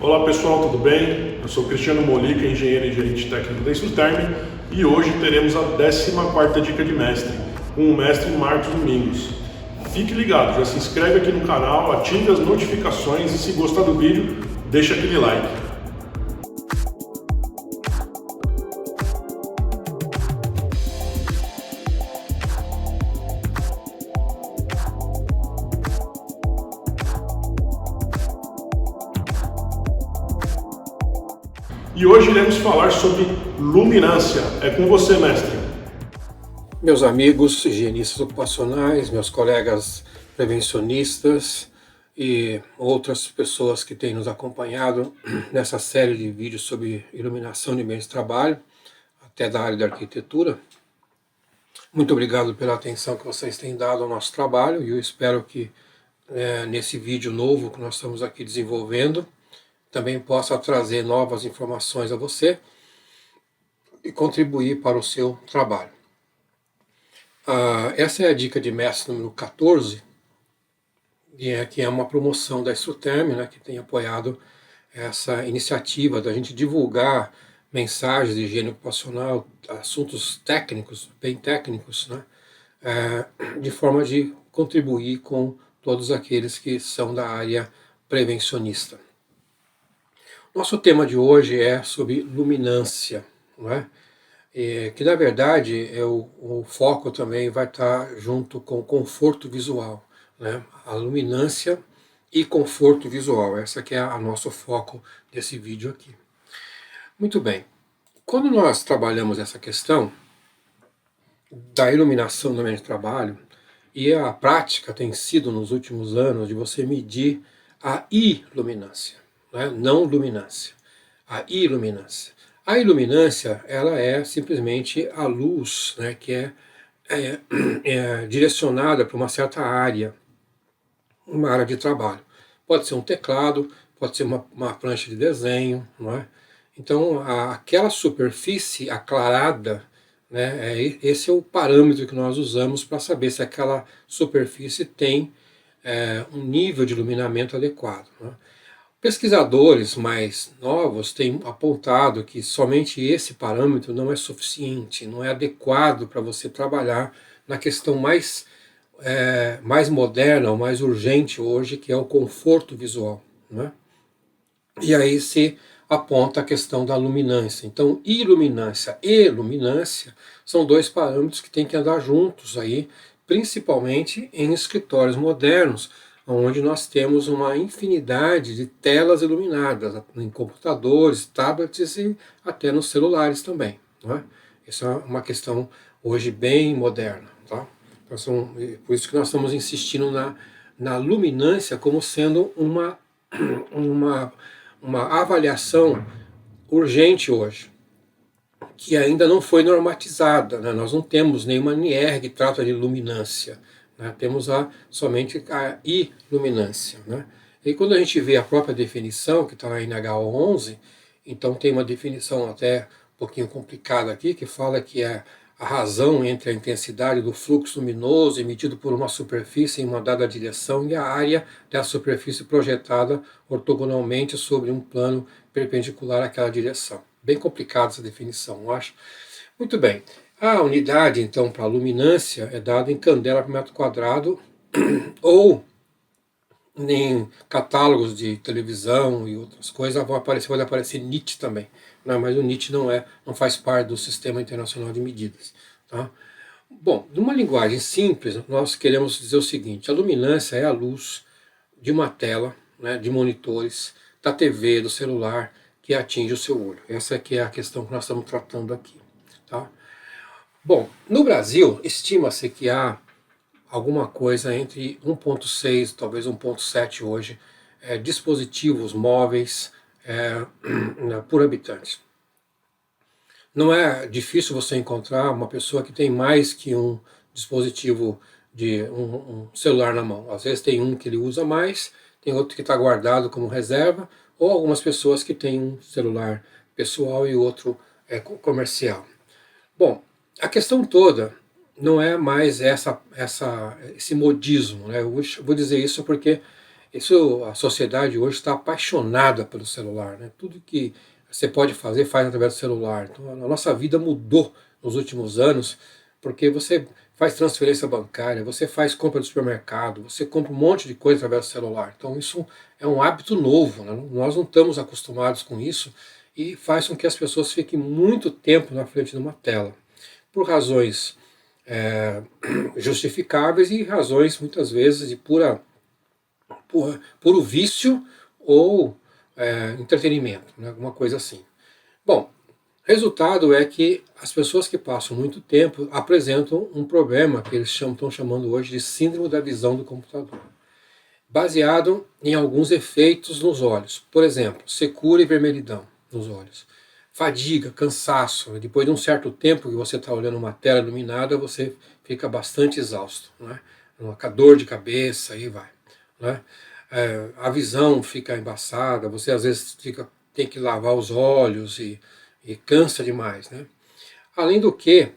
Olá pessoal, tudo bem? Eu sou Cristiano Molica, engenheiro e gerente técnico da Instruterm, e hoje teremos a 14ª dica de mestre, com o mestre Marcos Domingos. Fique ligado, já se inscreve aqui no canal, ative as notificações e se gostar do vídeo, deixa aquele like. E hoje iremos falar sobre luminância. É com você, mestre. Meus amigos higienistas ocupacionais, meus colegas prevencionistas e outras pessoas que têm nos acompanhado nessa série de vídeos sobre iluminação de ambientes de trabalho, até da área da arquitetura. Muito obrigado pela atenção que vocês têm dado ao nosso trabalho e eu espero que nesse vídeo novo que nós estamos aqui desenvolvendo, também possa trazer novas informações a você e contribuir para o seu trabalho. Essa é a dica de mestre número 14, que é uma promoção da Instruterm, né, que tem apoiado essa iniciativa da gente divulgar mensagens de higiene ocupacional, assuntos técnicos, bem técnicos, né, de forma de contribuir com todos aqueles que são da área prevencionista. Nosso tema de hoje é sobre luminância, não é? Que na verdade o foco também vai estar junto com conforto visual, né? A luminância e conforto visual, essa que é a nosso foco desse vídeo aqui. Muito bem, quando nós trabalhamos essa questão da iluminação do ambiente de trabalho, e a prática tem sido nos últimos anos de você medir a iluminância, não luminância, a iluminância. A iluminância, ela é simplesmente a luz, né, que é direcionada para uma certa área, uma área de trabalho. Pode ser um teclado, pode ser uma prancha de desenho, não é? Então, aquela superfície aclarada, né, esse é o parâmetro que nós usamos para saber se aquela superfície tem um nível de iluminamento adequado, né? Pesquisadores mais novos têm apontado que somente esse parâmetro não é suficiente, não é adequado para você trabalhar na questão mais moderna, ou mais urgente hoje, que é o conforto visual, né? E aí se aponta a questão da luminância. Então, iluminância e luminância são dois parâmetros que têm que andar juntos aí, principalmente em escritórios modernos, onde nós temos uma infinidade de telas iluminadas, em computadores, tablets e até nos celulares também, não é? Essa é uma questão hoje bem moderna, tá? Então, por isso que nós estamos insistindo na luminância como sendo uma avaliação urgente hoje, que ainda não foi normatizada, né? Nós não temos nenhuma NR que trata de luminância, né? Temos somente a iluminância, né? E quando a gente vê a própria definição, que está na NH11, então tem uma definição até um pouquinho complicada aqui, que fala que é a razão entre a intensidade do fluxo luminoso emitido por uma superfície em uma dada direção e a área da superfície projetada ortogonalmente sobre um plano perpendicular àquela direção. Bem complicada essa definição, eu acho. Muito bem. A unidade, então, para a luminância é dada em candela por metro quadrado ou em catálogos de televisão e outras coisas pode aparecer nit também, né? Mas o nit não faz parte do Sistema Internacional de Medidas, tá? Bom, numa linguagem simples, nós queremos dizer o seguinte: a luminância é a luz de uma tela, né, de monitores, da TV, do celular, que atinge o seu olho. Essa aqui é a questão que nós estamos tratando aqui, tá? Bom, no Brasil, estima-se que há alguma coisa entre 1.6, talvez 1.7 hoje, dispositivos móveis por habitante. Não é difícil você encontrar uma pessoa que tem mais que um dispositivo de um celular na mão. Às vezes tem um que ele usa mais, tem outro que está guardado como reserva, ou algumas pessoas que têm um celular pessoal e outro comercial. Bom, a questão toda não é mais esse modismo, né? Eu vou dizer isso porque Isso, a sociedade hoje está apaixonada pelo celular, né? Tudo que você pode fazer, faz através do celular. Então, a nossa vida mudou nos últimos anos, porque você faz transferência bancária, você faz compra do supermercado, você compra um monte de coisa através do celular. Então, isso é um hábito novo, né? Nós não estamos acostumados com isso e faz com que as pessoas fiquem muito tempo na frente de uma tela, por razões justificáveis e razões, muitas vezes, de puro vício ou entretenimento, né? Alguma coisa assim. Bom, resultado é que as pessoas que passam muito tempo apresentam um problema que eles estão chamando hoje de síndrome da visão do computador, baseado em alguns efeitos nos olhos. Por exemplo, secura e vermelhidão nos olhos, fadiga, cansaço. Depois de um certo tempo que você está olhando uma tela iluminada, você fica bastante exausto, né? Uma dor de cabeça, aí vai, né? A visão fica embaçada, você às vezes tem que lavar os olhos e cansa demais, né? Além do que,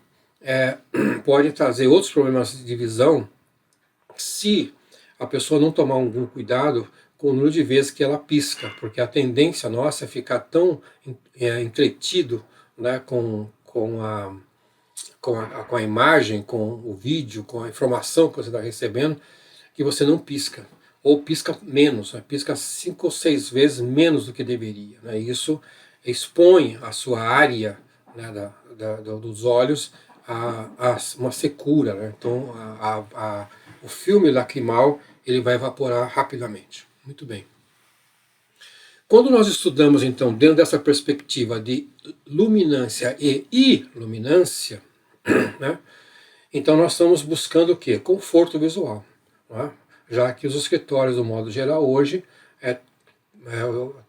pode trazer outros problemas de visão se a pessoa não tomar algum cuidado com o número de vezes que ela pisca, porque a tendência nossa é ficar tão entretido, né, com a imagem, com o vídeo, com a informação que você está recebendo, que você não pisca, ou pisca menos, né, pisca 5 ou 6 vezes menos do que deveria, né, isso expõe a sua área, né, dos olhos a uma secura, né, então o filme lacrimal ele vai evaporar rapidamente. Muito bem. Quando nós estudamos, então, dentro dessa perspectiva de luminância e iluminância, né, então nós estamos buscando o quê? Conforto visual. Né? Já que os escritórios, do modo geral, hoje,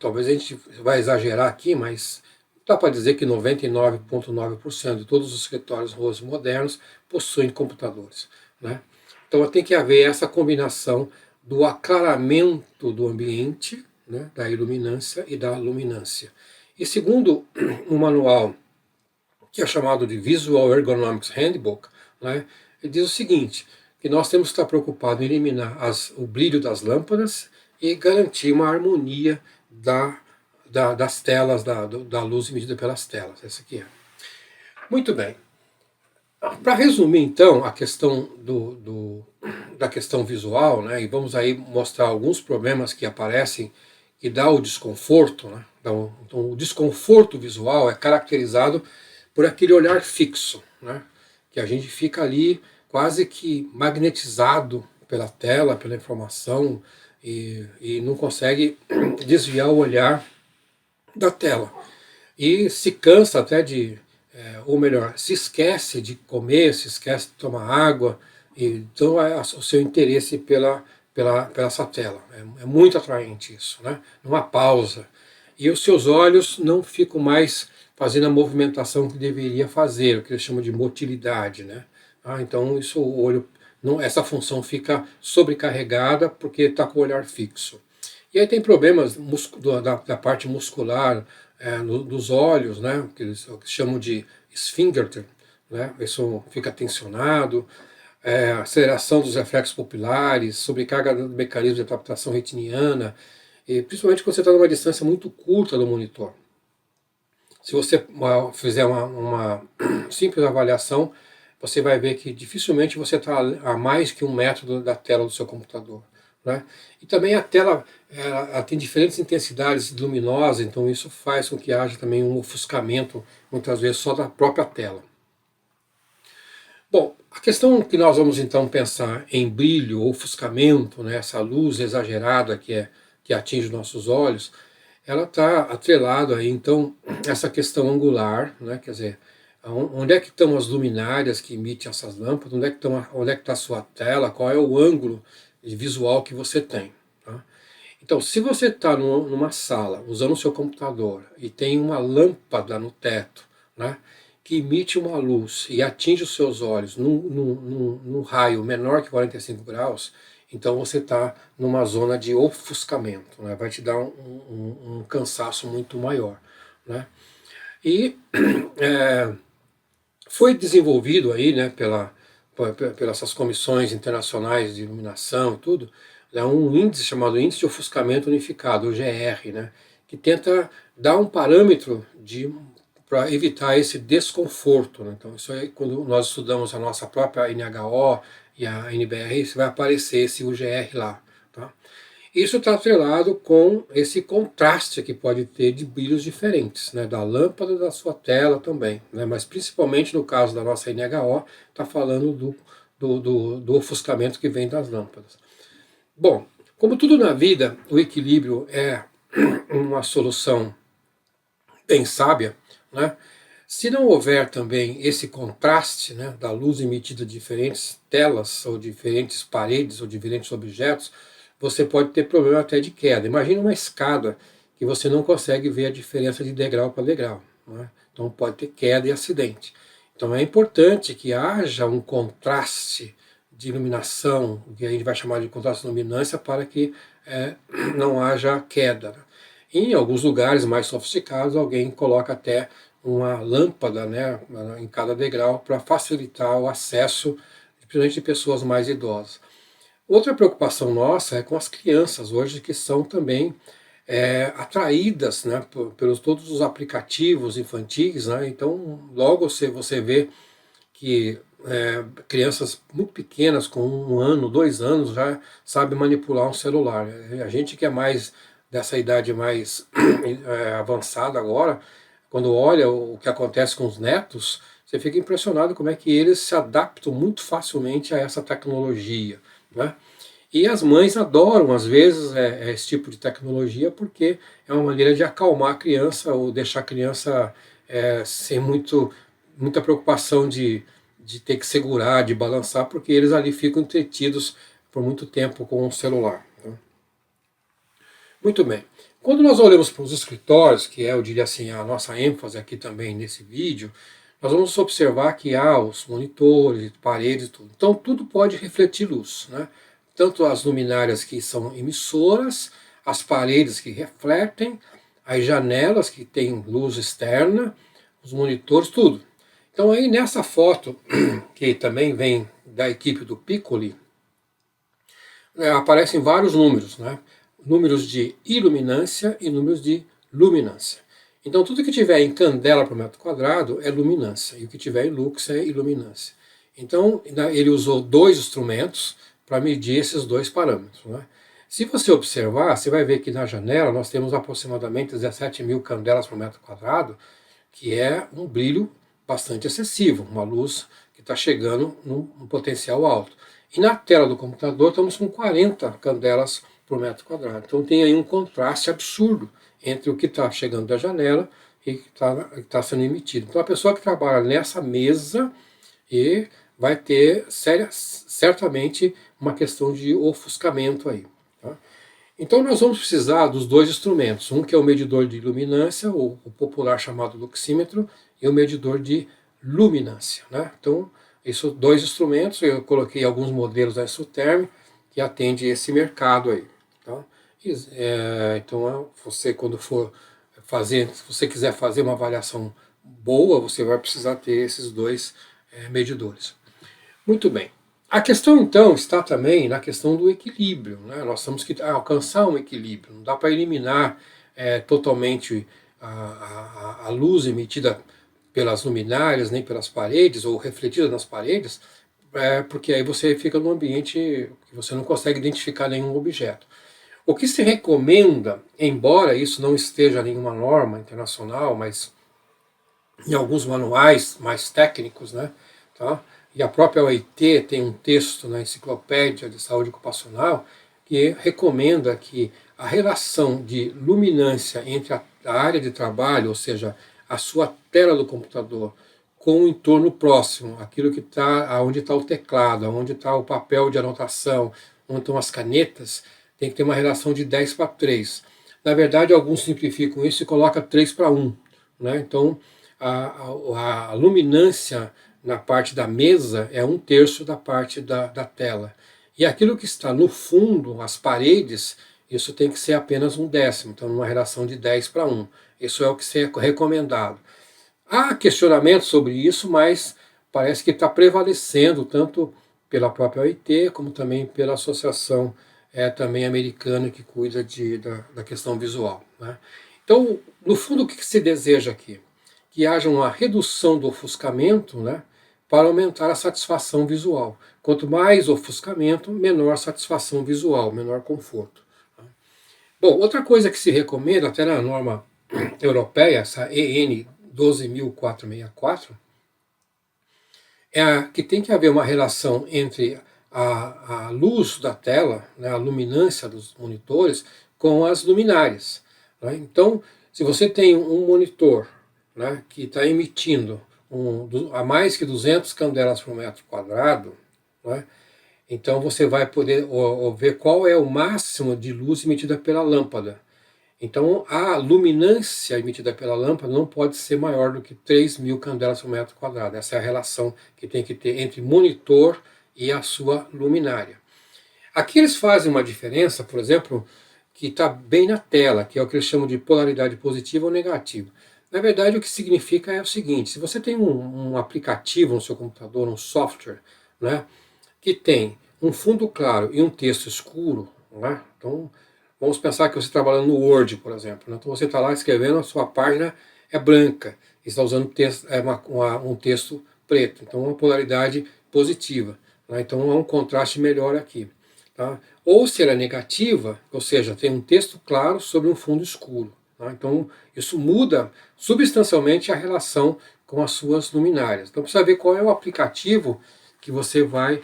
talvez a gente vai exagerar aqui, mas dá para dizer que 99,9% de todos os escritórios hoje modernos possuem computadores. Né? Então tem que haver essa combinação do aclaramento do ambiente, né, da iluminância e da luminância. E segundo um manual que é chamado de Visual Ergonomics Handbook, né, ele diz o seguinte, que nós temos que estar preocupados em eliminar o brilho das lâmpadas e garantir uma harmonia das telas, da luz emitida pelas telas. Essa aqui é. Muito bem. Para resumir, então, a questão da questão visual, né, e vamos aí mostrar alguns problemas que aparecem e dá o desconforto, né? Então, o desconforto visual é caracterizado por aquele olhar fixo, né? Que a gente fica ali quase que magnetizado pela tela, pela informação e não consegue desviar o olhar da tela. E se cansa até ou melhor, se esquece de comer, se esquece de tomar água, então é o seu interesse pela essa tela. É muito atraente isso, né? Numa pausa. E os seus olhos não ficam mais fazendo a movimentação que deveria fazer, o que eles chamam de motilidade, né? Então isso, o olho, essa função fica sobrecarregada porque está com o olhar fixo. E aí tem problemas da parte muscular dos olhos, né? Que eles chamam de sphincter, né? Isso fica tensionado. Aceleração dos reflexos pupilares, sobrecarga do mecanismo de adaptação retiniana, e principalmente quando você está numa distância muito curta do monitor. Se você fizer uma simples avaliação, você vai ver que dificilmente você está a mais que 1 metro da tela do seu computador. Né? E também a tela ela tem diferentes intensidades luminosas, então isso faz com que haja também um ofuscamento, muitas vezes só da própria tela. Bom, a questão que nós vamos então pensar em brilho, ofuscamento, né, essa luz exagerada que atinge os nossos olhos, ela está atrelada aí então essa questão angular, né, quer dizer, onde é que estão as luminárias que emitem essas lâmpadas, onde é que está a sua tela, qual é o ângulo visual que você tem. Tá? Então, se você está numa sala usando o seu computador e tem uma lâmpada no teto, né, que emite uma luz e atinge os seus olhos num raio menor que 45 graus, então você está numa zona de ofuscamento, né? Vai te dar um cansaço muito maior. Né? E foi desenvolvido aí, né, pelas essas comissões internacionais de iluminação e tudo, é um índice chamado Índice de Ofuscamento Unificado, o GR, né, que tenta dar um parâmetro para evitar esse desconforto, né? Então, isso aí, quando nós estudamos a nossa própria NHO e a NBR, isso vai aparecer esse UGR lá. Tá? Isso está atrelado com esse contraste que pode ter de brilhos diferentes, né, da lâmpada da sua tela também, né, mas principalmente no caso da nossa NHO, está falando do ofuscamento que vem das lâmpadas. Bom, como tudo na vida, o equilíbrio é uma solução bem sábia, né? Se não houver também esse contraste, né, da luz emitida de diferentes telas, ou diferentes paredes, ou diferentes objetos, você pode ter problema até de queda. Imagina uma escada que você não consegue ver a diferença de degrau para degrau, né? Então pode ter queda e acidente. Então é importante que haja um contraste de iluminação, que a gente vai chamar de contraste de luminância, para que não haja queda. Em alguns lugares mais sofisticados, alguém coloca até uma lâmpada, né, em cada degrau para facilitar o acesso, principalmente de pessoas mais idosas. Outra preocupação nossa é com as crianças hoje, que são também atraídas, né, pelos todos os aplicativos infantis, né? Então logo você vê que crianças muito pequenas, com 1 ano, 2 anos, já sabem manipular um celular. A gente que é mais dessa idade mais avançada agora, quando olha o que acontece com os netos, você fica impressionado como é que eles se adaptam muito facilmente a essa tecnologia, né? E as mães adoram, às vezes, esse tipo de tecnologia, porque é uma maneira de acalmar a criança, ou deixar a criança sem muita preocupação de ter que segurar, de balançar, porque eles ali ficam entretidos por muito tempo com o celular, né? Muito bem. Quando nós olhamos para os escritórios, que é, eu diria assim, a nossa ênfase aqui também nesse vídeo, nós vamos observar que há os monitores, paredes, tudo. Então tudo pode refletir luz, né? Tanto as luminárias que são emissoras, as paredes que refletem, as janelas que têm luz externa, os monitores, tudo. Então aí nessa foto, que também vem da equipe do Piccoli, aparecem vários números, né? Números de iluminância e números de luminância. Então tudo que tiver em candela por metro quadrado é luminância, e o que tiver em lux é iluminância. Então ele usou 2 instrumentos para medir esses 2 parâmetros, né? Se você observar, você vai ver que na janela nós temos aproximadamente 17.000 candelas por metro quadrado, que é um brilho bastante excessivo, uma luz que está chegando num potencial alto. E na tela do computador estamos com 40 candelas por metro quadrado. Então tem aí um contraste absurdo entre o que está chegando da janela e o que está sendo emitido. Então a pessoa que trabalha nessa mesa vai ter certamente uma questão de ofuscamento aí, tá? Então nós vamos precisar dos 2 instrumentos, um que é o medidor de iluminância, o popular chamado luxímetro, e o medidor de luminância, né? Então, esses 2 instrumentos, eu coloquei alguns modelos da Exoterm que atende esse mercado aí, tá? Então, você quando for fazer, se você quiser fazer uma avaliação boa, você vai precisar ter esses 2 medidores. Muito bem. A questão, então, está também na questão do equilíbrio, né? Nós temos que alcançar um equilíbrio. Não dá para eliminar totalmente a luz emitida pelas luminárias, nem pelas paredes, ou refletida nas paredes, porque aí você fica num ambiente que você não consegue identificar nenhum objeto. O que se recomenda, embora isso não esteja em nenhuma norma internacional, mas em alguns manuais mais técnicos, né, tá? E a própria OIT tem um texto na Enciclopédia de Saúde Ocupacional que recomenda que a relação de luminância entre a área de trabalho, ou seja, a sua tela do computador, com o entorno próximo, aquilo que está, onde está o teclado, onde está o papel de anotação, onde estão as canetas, tem que ter uma relação de 10:3. Na verdade, alguns simplificam isso e colocam 3:1, né? Então, a luminância na parte da mesa é 1/3 da parte da tela. E aquilo que está no fundo, as paredes, isso tem que ser apenas 1/10, então numa relação de 10:1. Isso é o que é recomendado. Há questionamento sobre isso, mas parece que está prevalecendo tanto pela própria OIT, como também pela Associação é também americano que cuida da questão visual, né? Então, no fundo, o que se deseja aqui? Que haja uma redução do ofuscamento, né, para aumentar a satisfação visual. Quanto mais ofuscamento, menor satisfação visual, menor conforto. Bom, outra coisa que se recomenda, até na norma europeia, essa EN 12464, é que tem que haver uma relação entre a luz da tela, né, a luminância dos monitores, com as luminárias, né? Então, se você tem um monitor, né, que está emitindo a mais que 200 candelas por metro quadrado, né, então você vai poder ver qual é o máximo de luz emitida pela lâmpada. Então, a luminância emitida pela lâmpada não pode ser maior do que 3.000 candelas por metro quadrado. Essa é a relação que tem que ter entre monitor e a sua luminária. Aqui eles fazem uma diferença, por exemplo, que está bem na tela, que é o que eles chamam de polaridade positiva ou negativa. Na verdade, o que significa é o seguinte: se você tem um aplicativo no seu computador, um software, né, que tem um fundo claro e um texto escuro, né, então vamos pensar que você está trabalhando no Word, por exemplo, né? Então você está lá escrevendo, a sua página é branca, e está usando um texto preto, então uma polaridade positiva, né? Então há um contraste melhor aqui. Tá? Ou se ela é negativa, ou seja, tem um texto claro sobre um fundo escuro. Tá? Então isso muda substancialmente a relação com as suas luminárias. Então precisa ver qual é o aplicativo que você vai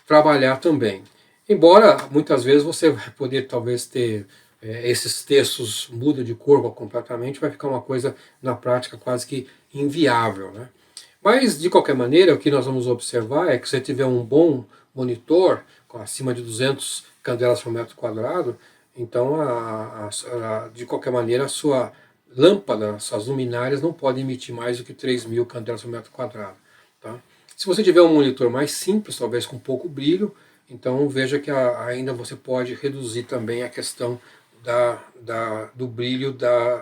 trabalhar também. Embora muitas vezes você vai poder talvez ter esses textos mudam de cor completamente, vai ficar uma coisa na prática quase que inviável, né? Mas de qualquer maneira, o que nós vamos observar é que se você tiver um bom monitor com acima de 200 candelas por metro quadrado, então de qualquer maneira a sua lâmpada, suas luminárias não podem emitir mais do que 3.000 candelas por metro quadrado, tá? Se você tiver um monitor mais simples, talvez com pouco brilho, então veja que ainda você pode reduzir também a questão do brilho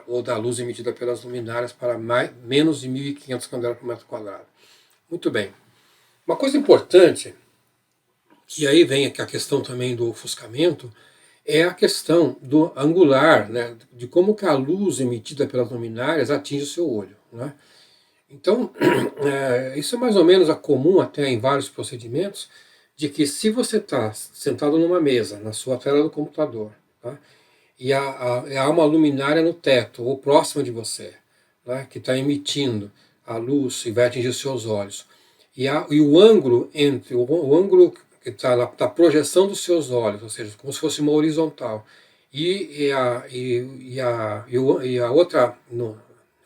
ou da luz emitida pelas luminárias para menos de 1.500 candelas por metro quadrado. Muito bem. Uma coisa importante, que aí vem a questão também do ofuscamento, é a questão do angular, né, de como que a luz emitida pelas luminárias atinge o seu olho, né? Então, isso é mais ou menos comum até em vários procedimentos, de que se você está sentado numa mesa, na sua tela do computador, tá, e há uma luminária no teto, ou próxima de você, né, que está emitindo a luz e vai atingir os seus olhos, e o ângulo entre o ângulo que está na projeção dos seus olhos, ou seja, como se fosse uma horizontal,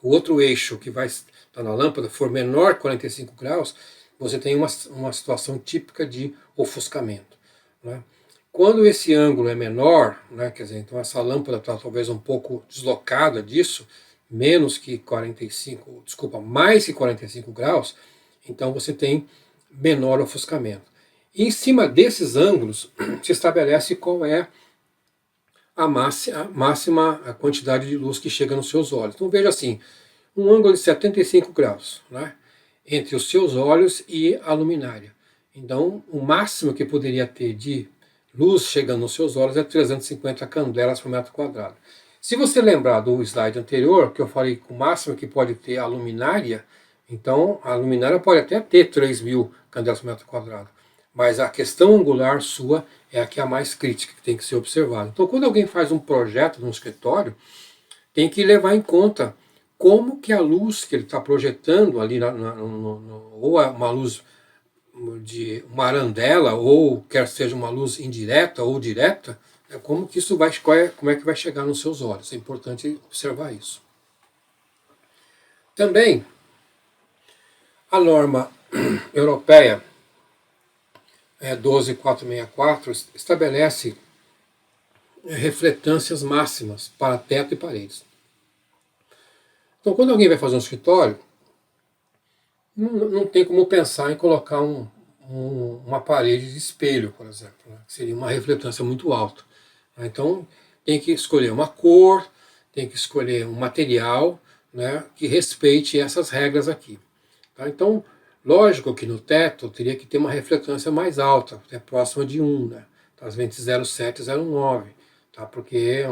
o outro eixo que vai estar na lâmpada for menor que 45 graus, você tem uma situação típica de ofuscamento, né? Quando esse ângulo é menor, né, quer dizer, então essa lâmpada está talvez um pouco deslocada disso, mais que 45 graus, então você tem menor ofuscamento. E em cima desses ângulos se estabelece qual é a máxima quantidade de luz que chega nos seus olhos. Então veja assim, um ângulo de 75 graus, né, entre os seus olhos e a luminária. Então o máximo que poderia ter de luz chegando nos seus olhos é 350 candelas por metro quadrado. Se você lembrar do slide anterior, que eu falei que o máximo que pode ter a luminária, então a luminária pode até ter 3.000 candelas por metro quadrado, mas a questão angular sua é a que é a mais crítica, que tem que ser observada. Então quando alguém faz um projeto no escritório, tem que levar em conta como que a luz que ele está projetando ali, ou uma luz de uma arandela, ou quer seja uma luz indireta ou direta, como que isso como é que vai chegar nos seus olhos. É importante observar isso. Também, a norma europeia 12464 estabelece refletâncias máximas para teto e paredes. Então, quando alguém vai fazer um escritório, não tem como pensar em colocar uma parede de espelho, por exemplo, né, que seria uma refletância muito alta. Então, tem que escolher uma cor, tem que escolher um material, né, que respeite essas regras aqui. Tá? Então, lógico que no teto teria que ter uma refletância mais alta, até próxima de 1, né? às vezes 0,7, 0,9, tá? Porque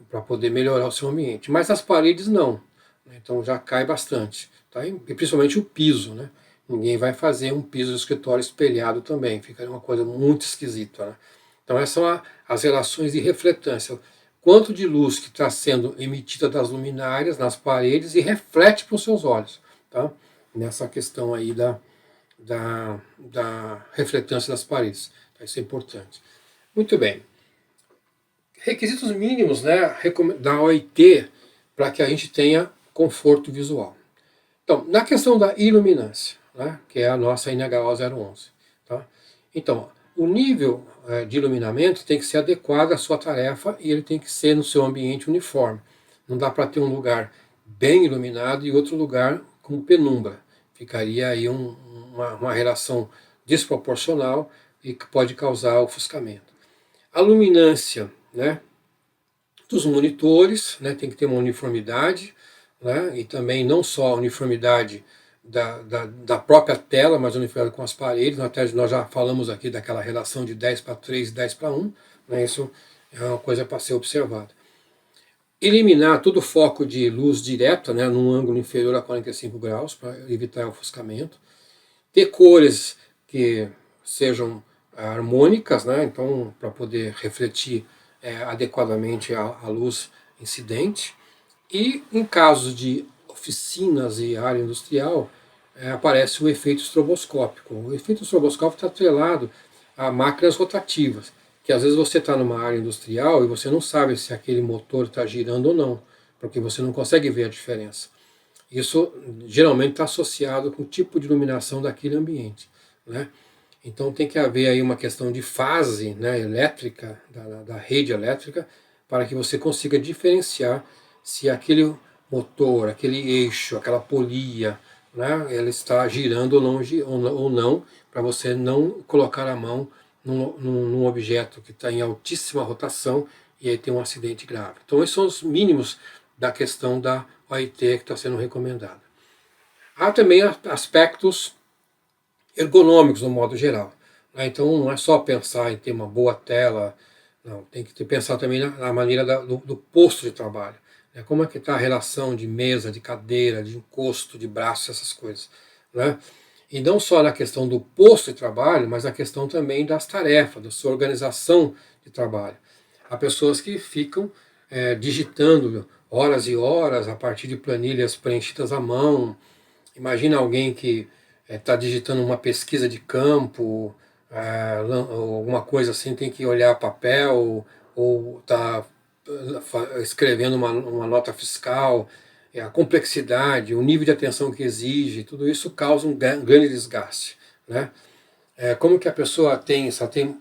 para poder melhorar o seu ambiente. Mas as paredes não, né? Então já cai bastante, tá? E principalmente o piso, né? Ninguém vai fazer um piso de escritório espelhado também, fica uma coisa muito esquisita, né? Então essas são as relações de refletância. Quanto de luz que está sendo emitida das luminárias nas paredes e reflete para os seus olhos, tá? Nessa questão aí da refletância das paredes. Tá? Isso é importante. Muito bem. Requisitos mínimos, né, da OIT para que a gente tenha conforto visual. Então, na questão da iluminância, né, que é a nossa NHO 011. Tá? Então, o nível de iluminamento tem que ser adequado à sua tarefa e ele tem que ser no seu ambiente uniforme. Não dá para ter um lugar bem iluminado e outro lugar com penumbra. Ficaria aí uma relação desproporcional e que pode causar ofuscamento. A luminância, né, dos monitores, né, tem que ter uma uniformidade, né, e também não só a uniformidade da própria tela, mas a uniformidade com as paredes. Nós já falamos aqui daquela relação de 10:3 e 10:1, né, isso é uma coisa para ser observada. Eliminar todo foco de luz direta, né, num ângulo inferior a 45 graus, para evitar ofuscamento. Ter cores que sejam harmônicas, né, então para poder refletir adequadamente a luz incidente. E em casos de oficinas e área industrial, aparece o efeito estroboscópico. O efeito estroboscópico está atrelado a máquinas rotativas, que às vezes você está numa área industrial e você não sabe se aquele motor está girando ou não, porque você não consegue ver a diferença. Isso geralmente está associado com o tipo de iluminação daquele ambiente, né? Então tem que haver aí uma questão de fase, né, elétrica, da rede elétrica, para que você consiga diferenciar se aquele motor, aquele eixo, aquela polia, né, ela está girando ou não, para você não colocar a mão num objeto que está em altíssima rotação e aí tem um acidente grave. Então esses são os mínimos da questão da OIT que está sendo recomendada. Há também aspectos ergonômicos no modo geral, né? Então não é só pensar em ter uma boa tela, não, tem que pensar também na maneira do posto de trabalho, né? Como é que está a relação de mesa, de cadeira, de encosto, de braço, essas coisas, né? E não só na questão do posto de trabalho, mas na questão também das tarefas, da sua organização de trabalho. Há pessoas que ficam digitando horas e horas a partir de planilhas preenchidas à mão. Imagina alguém que está digitando uma pesquisa de campo, alguma coisa assim, tem que olhar papel, ou está escrevendo uma nota fiscal, a complexidade, o nível de atenção que exige, tudo isso causa um grande desgaste, né? Como que a pessoa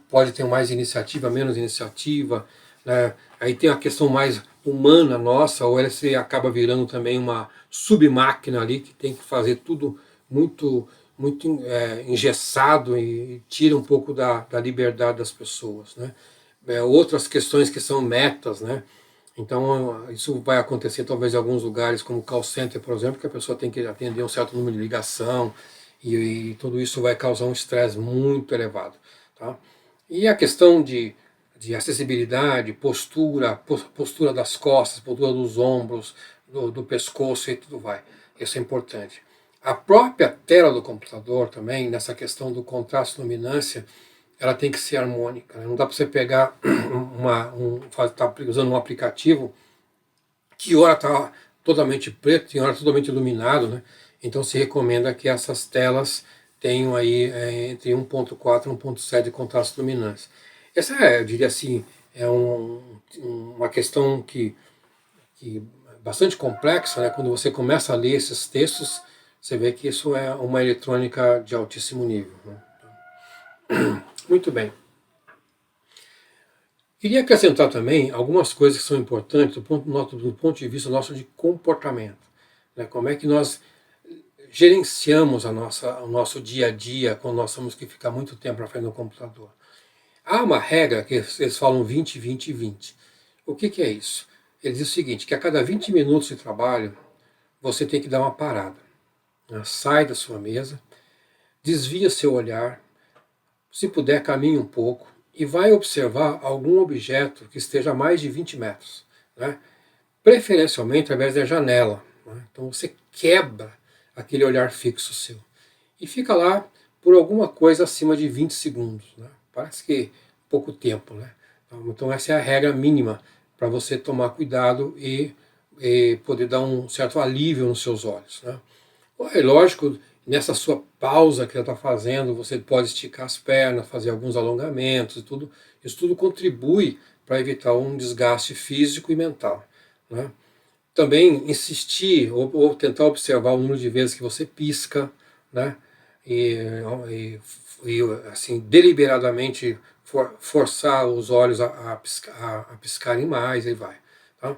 pode ter mais iniciativa, menos iniciativa, né? Aí tem a questão mais humana nossa, ou ela se acaba virando também uma submáquina ali que tem que fazer tudo muito engessado e tira um pouco da liberdade das pessoas, né? Outras questões que são metas, né? Então isso vai acontecer talvez em alguns lugares como call center, por exemplo, que a pessoa tem que atender um certo número de ligação e tudo isso vai causar um estresse muito elevado, tá? E a questão de acessibilidade, postura das costas, postura dos ombros, do pescoço e tudo vai. Isso é importante. A própria tela do computador também, nessa questão do contraste e luminância, ela tem que ser harmônica, né? Não dá para você pegar tá usando um aplicativo que hora está totalmente preto, tem hora totalmente iluminado, né? Então se recomenda que essas telas tenham aí entre 1.4 e 1.7 de contraste e luminância. Essa eu diria assim, uma questão que bastante complexa, né? Quando você começa a ler esses textos, você vê que isso é uma eletrônica de altíssimo nível, né? Muito bem. Queria acrescentar também algumas coisas que são importantes do ponto de vista nosso de comportamento, né? Como é que nós gerenciamos o nosso dia a dia quando nós temos que ficar muito tempo na frente do computador. Há uma regra que eles falam 20, 20 e 20. O que é isso? Ele diz o seguinte, que a cada 20 minutos de trabalho, você tem que dar uma parada, né? Sai da sua mesa, desvia seu olhar, se puder caminhe um pouco, e vai observar algum objeto que esteja a mais de 20 metros, né? Preferencialmente através da janela, né? Então você quebra aquele olhar fixo seu e fica lá por alguma coisa acima de 20 segundos, né? Parece que pouco tempo, né? Então essa é a regra mínima para você tomar cuidado e poder dar um certo alívio nos seus olhos, né? É lógico, nessa sua pausa que você está fazendo, você pode esticar as pernas, fazer alguns alongamentos e tudo. Isso tudo contribui para evitar um desgaste físico e mental, né? Também insistir ou tentar observar o número de vezes que você pisca, né? E assim, deliberadamente forçar os olhos a piscarem mais e vai. Tá?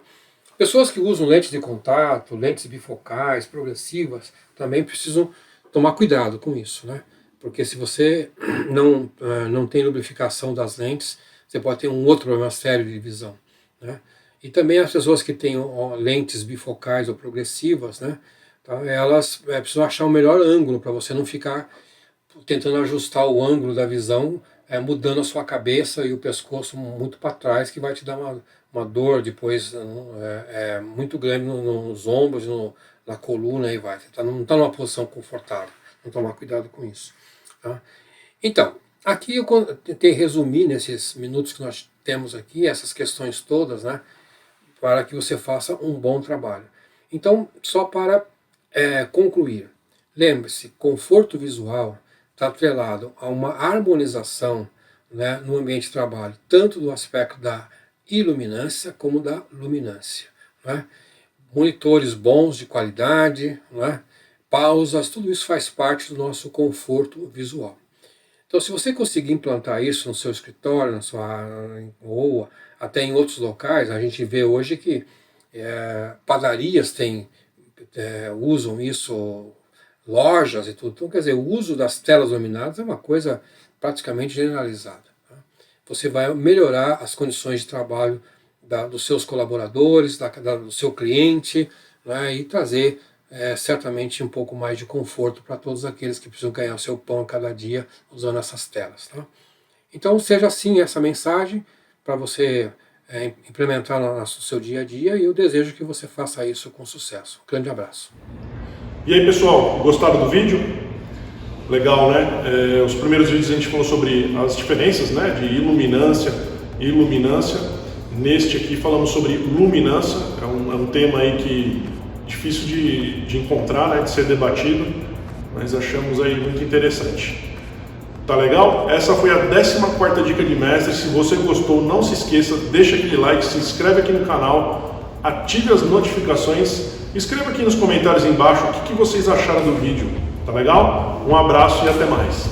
Pessoas que usam lentes de contato, lentes bifocais, progressivas, também precisam tomar cuidado com isso, né? Porque se você não tem lubrificação das lentes, você pode ter um outro problema sério de visão, né? E também as pessoas que têm lentes bifocais ou progressivas, né? Tá? Elas precisam achar o melhor ângulo para você não ficar tentando ajustar o ângulo da visão, mudando a sua cabeça e o pescoço muito para trás, que vai te dar uma dor depois muito grande nos ombros, na coluna, e vai. Você não está numa posição confortável. Não tomar cuidado com isso. Tá? Então, aqui eu tentei resumir nesses minutos que nós temos aqui, essas questões todas, né, para que você faça um bom trabalho. Então, só para concluir, lembre-se, conforto visual está atrelado a uma harmonização, né, no ambiente de trabalho, tanto do aspecto da iluminância como da luminância, né? Monitores bons de qualidade, né? Pausas, tudo isso faz parte do nosso conforto visual. Então, se você conseguir implantar isso no seu escritório, ou até em outros locais, a gente vê hoje que padarias usam isso, lojas e tudo. Então, quer dizer, o uso das telas iluminadas é uma coisa praticamente generalizada. Tá? Você vai melhorar as condições de trabalho dos seus colaboradores, do seu cliente, né, e trazer certamente um pouco mais de conforto para todos aqueles que precisam ganhar o seu pão a cada dia usando essas telas. Tá? Então, seja assim essa mensagem para você implementar no seu dia a dia, e eu desejo que você faça isso com sucesso. Um grande abraço. E aí, pessoal, gostaram do vídeo? Legal, né? Os primeiros vídeos a gente falou sobre as diferenças, né, de iluminância e iluminância. Neste aqui falamos sobre luminância, é um tema aí que difícil de encontrar, né, de ser debatido, mas achamos aí muito interessante. Tá legal? Essa foi a 14ª dica de mestre. Se você gostou, não se esqueça, deixa aquele like, se inscreve aqui no canal, ative as notificações, escreva aqui nos comentários embaixo o que vocês acharam do vídeo. Tá legal? Um abraço e até mais.